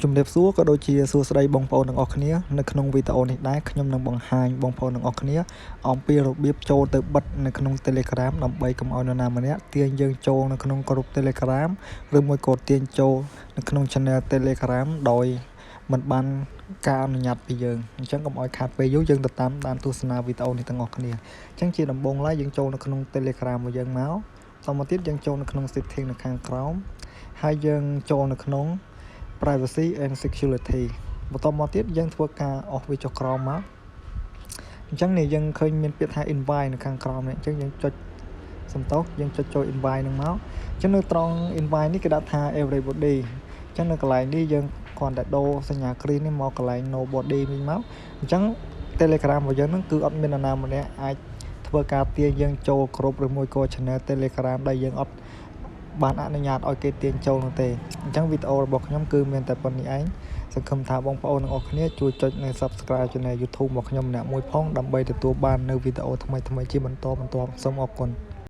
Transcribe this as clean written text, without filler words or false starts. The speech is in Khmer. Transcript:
ជំរាបសួរក៏ដូចជាសួស្តីបងប្អូនទាំងអស់គ្នានៅក្នុងវីដេអូនេះដែរខ្ញុំនឹងបង្ហាញបងប្អូនទាំងអស់គ្នាអំពីរបៀបចូលទៅបិទនៅក្នុង Telegram ដើម្បីកុំឲ្យនរណាម្នាក់ទាញយើងចូលនៅក្នុងក្រុម Telegram ឬមួយក៏ទាញចូលនៅក្នុង Channel Telegram ដោយមិនបានការអនុញ្ញាតពីយើងអញ្ចឹងកុំឲ្យខាតពេលយូរយើងទៅតាមដានទស្សនាវីដេអូនេះទាំងអស់គ្នាអញ្ចឹងជាដំបូងឡើយយើងចូលនៅក្នុង Telegram របស់យើងមកតមកទៀតយើងចូលនៅក្នុង setting នៅខាងក្រោមហើយយើងចូលនៅក្នុង privacy and security បន្តមកទៀតយើងធ្វើការអស់វាចុះក្រោមមកអញ្ចឹងនេះយើងឃើញមានពាក្យថា invite នៅខាងក្រោមនេះអញ្ចឹងយើងចុចសំទោសយើងចុចចូល invite នឹងមកអញ្ចឹងនៅត្រង់ invite នេះគេដាក់ថា everybody អញ្ចឹងនៅកន្លែងនេះយើងគ្រាន់តែដូរសញ្ញា green នេះមកកន្លែង nobody វិញមកអញ្ចឹង Telegram របស់យើងហ្នឹងគឺអត់មាននរណាម្នាក់អាចធ្វើការទាញយើងចូលគ្រប់ឬមួយក៏ channel Telegram ដែលយើងអត់បានអនុញ្ញាតឲ្យគេទាញចូលនោះទេអញ្ចឹងវីដេអូរបស់ខ្ញុំគឺមានតែប៉ុណ្្នេះឯងសង្ឃឹមថាបងប្អូនទាំងអស់គ្នាជួយចុចនិង Subscribe Channel YouTube របស់ខ្ញុំម្នាក់មួយផងដើម្បីទទួលបាននៅវីដេអូថ្មីៗជាបន្តសូមអរគុណ